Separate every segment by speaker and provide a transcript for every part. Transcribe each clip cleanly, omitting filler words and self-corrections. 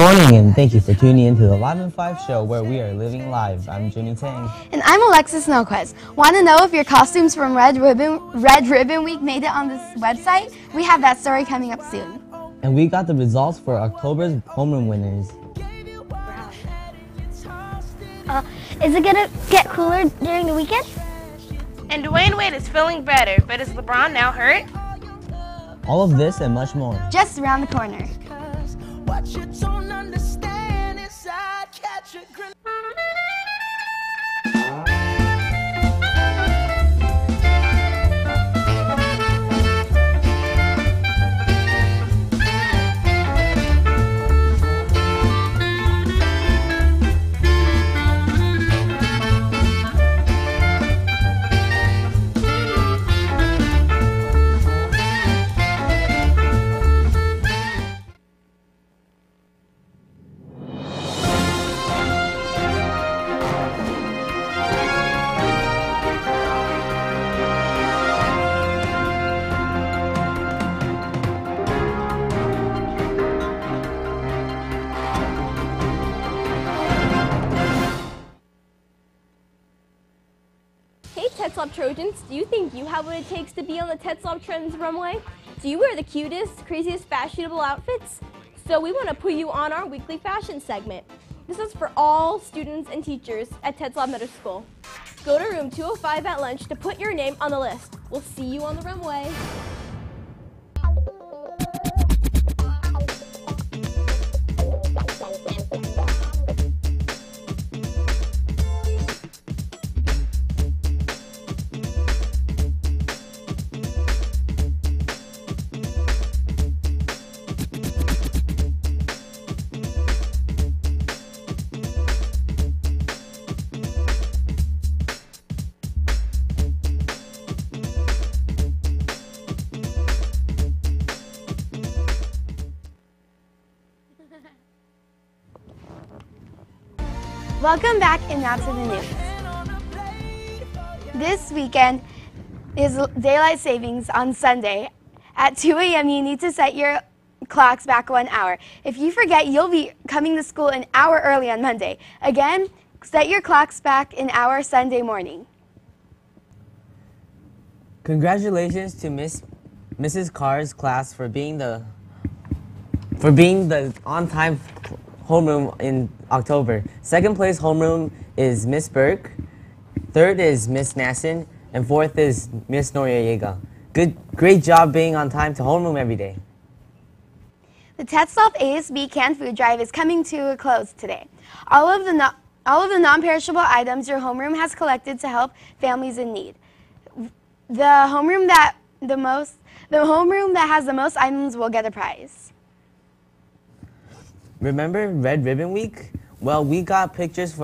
Speaker 1: morning, and thank you for tuning in to the Live in 5 show where we are living live. I'm Jimmy Tang.
Speaker 2: And I'm Alexis Snowquist. Want to know if your costumes from Red Ribbon Week made it on this website? We have that story coming up soon.
Speaker 1: And we got the results for October's homeroom winners.
Speaker 3: Is it gonna get cooler during the weekend?
Speaker 4: And Dwayne Wade is feeling better, but is LeBron now hurt?
Speaker 1: All of this and much more.
Speaker 2: Just around the corner.
Speaker 5: What you don't understand is I catch a grenade.
Speaker 6: Hey TEDSLOP Trojans, do you think you have what it takes to be on the TEDSLOP Trends runway? Do you wear the cutest, craziest, fashionable outfits? So we want to put you on our weekly fashion segment. This is for all students and teachers at TEDSLOP Middle School. Go to room 205 at lunch to put your name on the list. We'll see you on the runway.
Speaker 2: Welcome back and now to the news. This weekend is daylight savings on Sunday. At 2 a.m. you need to set your clocks back 1 hour. If you forget, you'll be coming to school an hour early on Monday. Again, set your clocks back an hour Sunday morning.
Speaker 1: Congratulations to Mrs. Carr's class for being the on-time homeroom in October. Second place homeroom is Miss Burke, third is Miss Nasson, and fourth is Miss Noriega. Great job being on time to homeroom every day.
Speaker 2: The TEDSLOP ASB canned food drive is coming to a close today. All of the non-perishable items your homeroom has collected to help families in need. The homeroom that has the most items will get a prize.
Speaker 1: Remember Red Ribbon Week? Well, we got pictures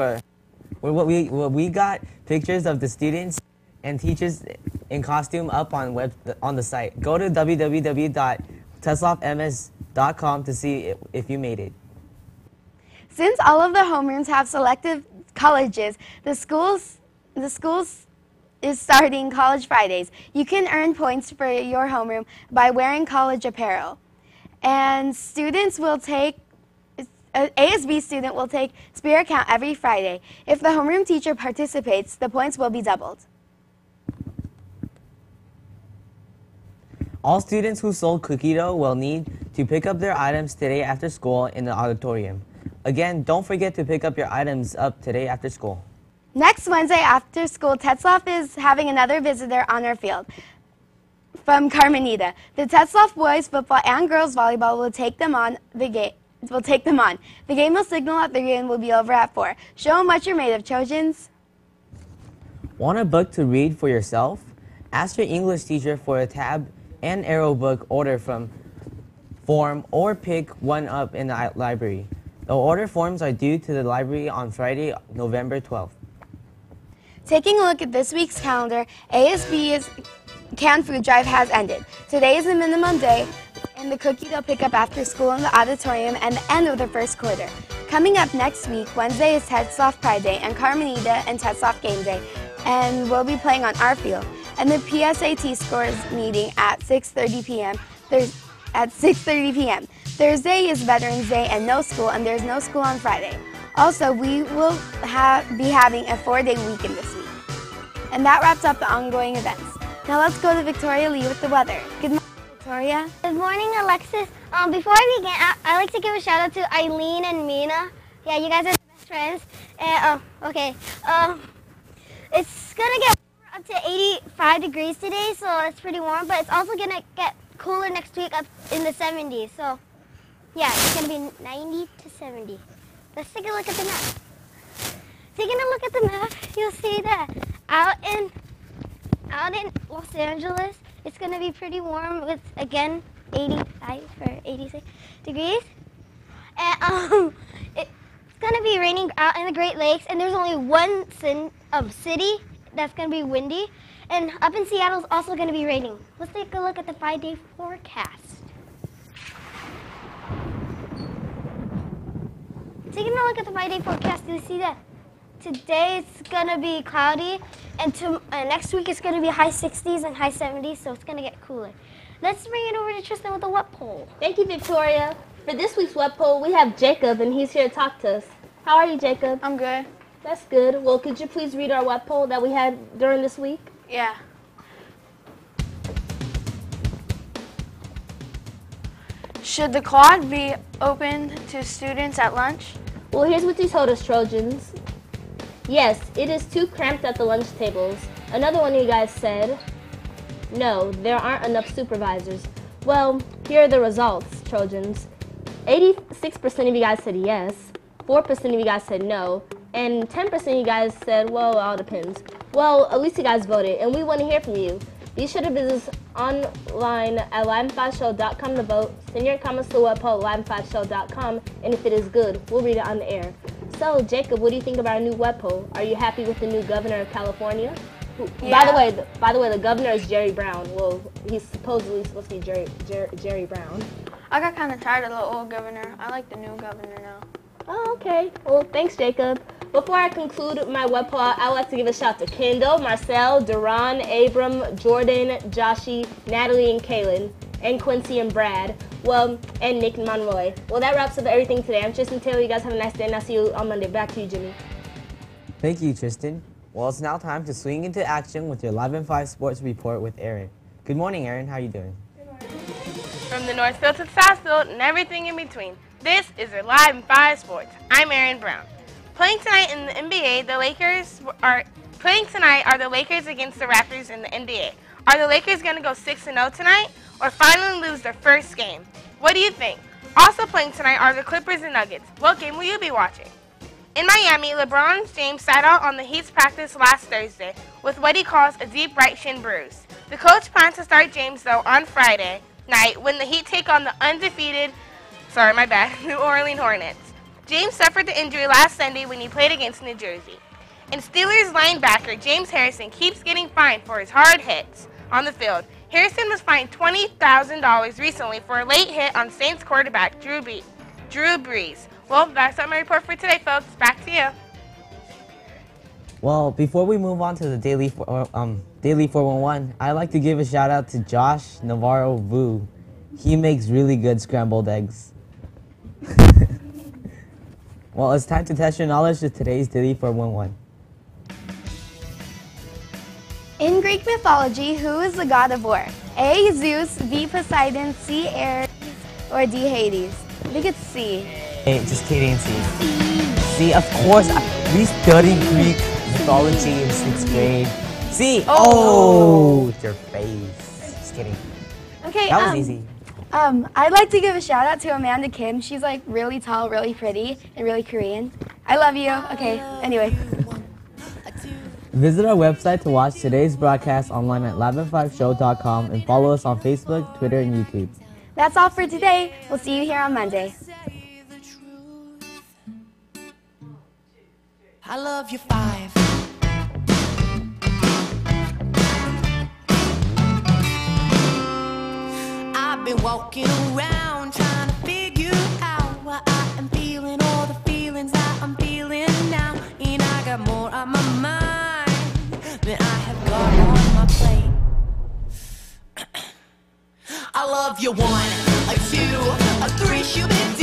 Speaker 1: we got pictures of the students and teachers in costume up on the site. Go to www.tedslopms.com to see if you made it.
Speaker 2: Since all of the homerooms have selective colleges, the schools is starting College Fridays. You can earn points for your homeroom by wearing college apparel. And an ASB student will take Spirit Count every Friday. If the homeroom teacher participates, the points will be doubled.
Speaker 1: All students who sold cookie dough will need to pick up their items today after school in the auditorium. Again, don't forget to pick up your items up today after school.
Speaker 2: Next Wednesday after school, TEDSLOP is having another visitor on our field from Carmenita. The TEDSLOP boys football and girls volleyball will take them on. The game will signal at 3 and will be over at 4. Show them what you're made of, Trojans.
Speaker 1: Want a book to read for yourself? Ask your English teacher for a tab and arrow book order form or pick one up in the library. The order forms are due to the library on Friday, November 12th.
Speaker 2: Taking a look at this week's calendar, ASB's canned food drive has ended. Today is the minimum day, and the cookie dough pickup after school in the auditorium and the end of the first quarter. Coming up next week, Wednesday is TEDSLOP Pride Day and Carmenita and TEDSLOP Game Day, and we'll be playing on our field. And the PSAT scores meeting at 6:30 p.m. at 6:30 p.m. Thursday is Veterans Day and no school, and there's no school on Friday. Also, we will be having a 4-day weekend this week. And that wraps up the ongoing events. Now let's go to Victoria Lee with the weather. Good morning, Victoria.
Speaker 3: Good morning, Alexis. Before I begin, I like to give a shout out to Eileen and Mina. Yeah, you guys are the best friends. And okay. It's gonna get up to 85 degrees today, so it's pretty warm. But it's also gonna get cooler next week, up in the 70s. So yeah, it's gonna be 90 to 70. Let's take a look at the map. Taking a look at the map, you'll see that out in Los Angeles, it's gonna be pretty warm with, again, 85 or 86 degrees. And it's gonna be raining out in the Great Lakes, and there's only one city that's gonna be windy. And up in Seattle is also gonna be raining. Let's take a look at the 5-day forecast. Taking a look at the 5-day forecast, you see that today it's gonna be cloudy, and next week it's gonna be high 60s and high 70s, so it's gonna get cooler. Let's bring it over to Tristan with the wet poll.
Speaker 6: Thank you, Victoria. For this week's web poll, we have Jacob, and he's here to talk to us. How are you, Jacob?
Speaker 4: I'm good.
Speaker 6: That's good. Well, could you please read our web poll that we had during this week?
Speaker 4: Yeah. Should the quad be open to students at lunch?
Speaker 6: Well, here's what you told us, Trojans. Yes, it is too cramped at the lunch tables. Another one of you guys said, no, there aren't enough supervisors. Well, here are the results, Trojans. 86% of you guys said yes, 4% of you guys said no, and 10% of you guys said, well, it all depends. Well, at least you guys voted, and we want to hear from you. Be sure to visit us online at live5show.com to vote. Send your comments to webpoll at live5show.com, and if it is good, we'll read it on the air. So, Jacob, what do you think about our new web poll? Are you happy with the new governor of California?
Speaker 4: Yeah.
Speaker 6: By the way, the governor is Jerry Brown. Well, he's supposedly supposed to be Jerry Brown.
Speaker 4: I got kind of tired of the old governor. I like the new governor now.
Speaker 6: Oh, okay. Well, thanks, Jacob. Before I conclude my web poll, I'd like to give a shout to Kendall, Marcel, Duran, Abram, Jordan, Joshi, Natalie, and Kaylin, and Quincy and Brad. Well, and Nick and Monroy. Well, that wraps up everything today. I'm Tristan Taylor. You guys have a nice day, and I'll see you on Monday. Back to you, Jimmy.
Speaker 1: Thank you, Tristan. Well, it's now time to swing into action with your Live in 5 Sports Report with Aaron. Good morning, Aaron. How are you doing?
Speaker 4: From the Northfield to the Southfield and everything in between, this is your Live in 5 Sports. I'm Aaron Brown. Playing tonight in the NBA, the Lakers are the Lakers against the Raptors in the NBA. Are the Lakers going to go 6-0 tonight or finally lose their first game? What do you think? Also playing tonight are the Clippers and Nuggets. What game will you be watching? In Miami, LeBron James sat out on the Heat's practice last Thursday with what he calls a deep right shin bruise. The coach plans to start James, though, on Friday night when the Heat take on the undefeated, New Orleans Hornets. James suffered the injury last Sunday when he played against New Jersey. And Steelers linebacker James Harrison keeps getting fined for his hard hits on the field. Harrison was fined $20,000 recently for a late hit on Saints quarterback Drew Brees. Well, that's my report for today, folks. Back to you.
Speaker 1: Well, before we move on to the Daily 411, I'd like to give a shout out to Josh Navarro Vu. He makes really good scrambled eggs. Well, it's time to test your knowledge with today's Daily 411.
Speaker 2: In Greek mythology, who is the god of war? A. Zeus, B. Poseidon, C. Ares, or D. Hades? I think it's C.
Speaker 1: Hey, just kidding, C. C, of course, we studied Greek mythology in 6th grade. C! Oh! With your face. Just kidding.
Speaker 2: Okay,
Speaker 1: That was easy.
Speaker 2: I'd like to give a shout out to Amanda Kim. She's like really tall, really pretty, and really Korean. I love you. Okay, anyway.
Speaker 1: Visit our website to watch today's broadcast online at live5show.com and follow us on Facebook, Twitter, and YouTube.
Speaker 2: That's all for today. We'll see you here on Monday.
Speaker 5: I love you 5. I've been walking around trying to figure out why I am feeling all the feelings that I'm feeling now. And I got more on my mind than I have got on my plate. I love you 1, A 2, a 3, should be